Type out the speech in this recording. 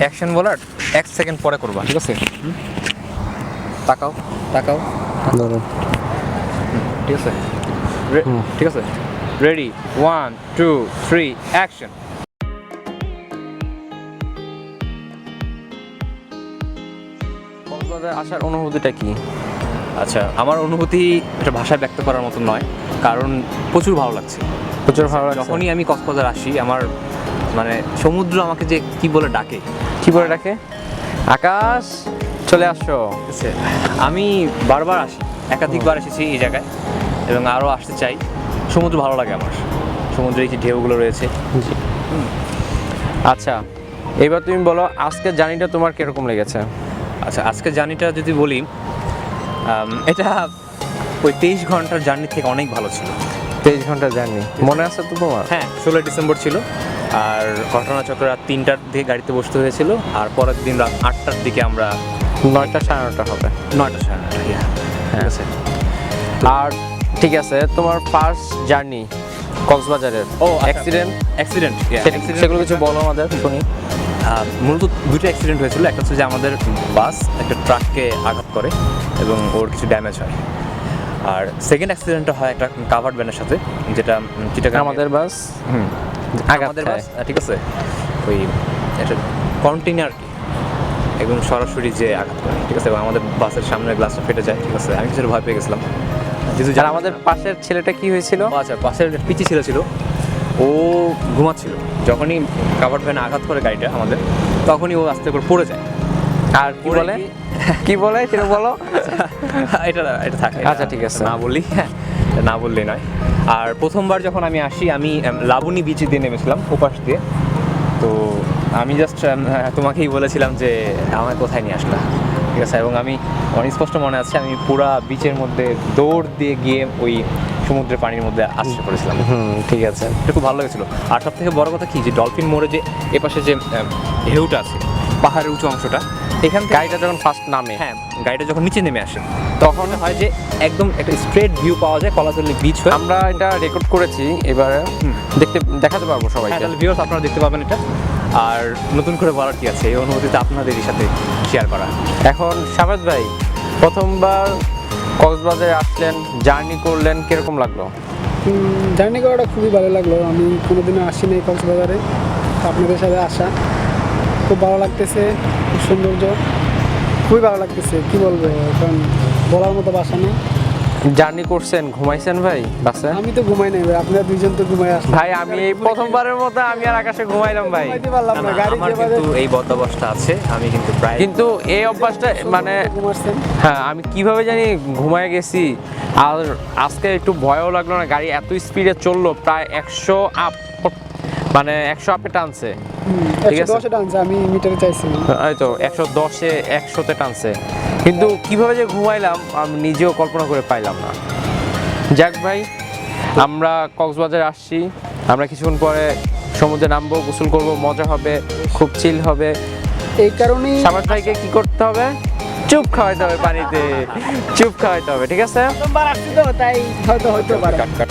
Action বলার 1 second পরে করবা, ঠিক আছে? তাকাও তাকাও, ধরো। ঠিক আছে? ঠিক আছে, রেডি, 1 2 3 অ্যাকশন। কক্সবাজার আসার অনুভূতিটা কি? আচ্ছা, আমার অনুভূতি এটা ভাষায় ব্যক্ত করার মতো নয়, কারণ প্রচুর ভালো লাগছে। প্রচুর ভালো লাগছে। যখনই আমি কক্সবাজার আসি, আমার মানে সমুদ্র আমাকে যে কি বলে ডাকে, কি বলে ডাকে? আকাশ চলে আসো। ঠিক আছে? আমি বারবার আসি, একাধিকবার এসেছি এই জায়গায় এবং আরও আসতে চাই। সমুদ্র ভালো লাগে আমার, সমুদ্রের যে ঢেউগুলো রয়েছে। আচ্ছা, এবার তুমি বলো আজকের জার্নিটা তোমার কিরকম লেগেছে? আচ্ছা, আজকের জার্নিটা যদি বলি, এটা ওই 23 ঘন্টার জার্নি থেকে অনেক ভালো ছিল। 23 ঘন্টার জার্নি মনে আছে তো তোমার? হ্যাঁ, 16 ডিসেম্বর ছিল, আর ঘটনাচক্র রাত 3টার দিকে গাড়িতে বসতে হয়েছিল, আর পরের দিন রাত 8টার দিকে আমরা 9টা 9:30 হবে। 9টা 9:30, ঠিক আছে। আর ঠিক আছে, তোমার ফার্স্ট জার্নি কক্সবাজারের অ্যাক্সিডেন্ট অ্যাক্সিডেন্ট সেগুলো কিছু বলো আমাদের শুনি। মূলত দুটো অ্যাক্সিডেন্ট হয়েছিল। একটা হচ্ছে যে আমাদের বাস একটা ট্রাককে আঘাত করে এবং ওর কিছু ড্যামেজ হয়, আর সেকেন্ড অ্যাক্সিডেন্টটা হয় একটা কাভার্ড ভ্যানের সাথে, যেটা আমাদের বাস আমাদের বাস, ঠিক আছে, ওই একটা কন্টেইনার কি এবং সরাসরি যে আঘাত করে, ঠিক আছে, এবং আমাদের বাসের সামনের গ্লাসটা ফেটে যায়, ঠিক আছে। আমি কিছুটা ভয় পেয়ে গেছিলাম। আর আমাদের পাশের ছেলেটা কি হয়েছিল? আচ্ছা, পাশের পিচি ছিল ও ঘুমাচ্ছিল, যখনই কাভার্ড ভ্যানে আঘাত করে গাড়িটা আমাদের, তখনই ও আস্তে করে পড়ে যায়। আর কি বলে কি বলে সেটা বলো। এটা থাকে। আচ্ছা, ঠিক আছে, না বললেই নয়। আর প্রথমবার যখন আমি আসি, আমি লাবণী বিচে দিয়ে নেমেছিলাম ওপাশ দিয়ে, তো আমি জাস্ট তোমাকেই বলেছিলাম যে আমায় কোথায় নিয়ে আসলা, ঠিক আছে। এবং আমি অনেক স্পষ্ট মনে আছে, আমি পুরা বিচের মধ্যে দৌড় দিয়ে গিয়ে ওই সমুদ্রের পানির মধ্যে আশ্রয় করেছিলাম। ঠিক আছে, এটা খুব ভালো লেগেছিলো। আর সব থেকে বড় কথা কি, যে ডলফিন মোড়ে যে এপাশে যে ঢেউটা আছে, পাহাড়ের উঁচু অংশটা, এখান গাড়িটা যখন ফার্স্ট নামে, হ্যাঁ, গাড়িটা যখন নিচে নেমে আসে, তখন হয় যে একদম একটা স্ট্রেট ভিউ পাওয়া যায় কলাতলি বিচ হয়ে। আমরা এটা রেকর্ড করেছি, এবারে দেখাতে পারবো সবাইকে। তাহলে ভিউয়ার্স আপনারা দেখতে পাবেন এটা। আর নতুন করে বলার কি আছে, এই অনুভূতিটা আপনাদেরই সাথে শেয়ার করা। এখন শাবেদ ভাই, প্রথমবার কক্সবাজারে আসলেন, জার্নি করলেন, কিরকম লাগলো? জার্নি করাটা খুবই ভালো লাগলো। আমি কোনোদিনও আসিনি কক্সবাজারে, আপনাদের সাথে আসা খুব ভালো লাগতেছে। খুব সৌন্দর্য, খুবই ভালো লাগতেছে, কি বলবো এখন, বলার মতো ভাষা নেই। জার্নি করছেন, ঘুমাইছেন ভাই বাসে? আমি তো ঘুমাই নাই ভাই, আপনারা দুইজন তো ঘুমাই আসলেন। ভাই আমি এই প্রথমবারের মতো আমি আর আকাশে ঘুমাইলাম ভাই। ঘুমাইতে পারলাম না, গাড়ি আমার যেভাবে কিন্তু এই বদঅভ্যাসটা আছে, আমি কিন্তু প্রায় কিন্তু এই অভ্যাসটা মানে ঘুমাচ্ছেন। হ্যাঁ, আমি কিভাবে জানি ঘুমায় গেছি। আর আজকে একটু ভয়ও লাগলো না, গাড়ি এত স্পিডে চললো, প্রায় 100 আপ, মানে 100 আপে টানছে। ঠিক আছে, 110 টানছে, আমি মিটারে চাইছিলাম। এই তো 110-এ 100-তে টানছে, কিন্তু কিভাবে যে ঘুমাইলাম আমি নিজেও কল্পনা করে পাইলাম না। যাক ভাই, আমরা কক্সবাজার আসছি, আমরা কিছুক্ষণ পরে সমুদ্রে নামবো, গোসল করবো, মজা হবে, খুব চিল হবে। এই কারণেই সামাদ ভাইকে কি করতে হবে? চুপ খাওয়াইতে হবে পানিতে, চুপ খাওয়াইতে হবে, ঠিক আছে? প্রথমবার আসছি তো, তাই হয়তো পারে। কাট।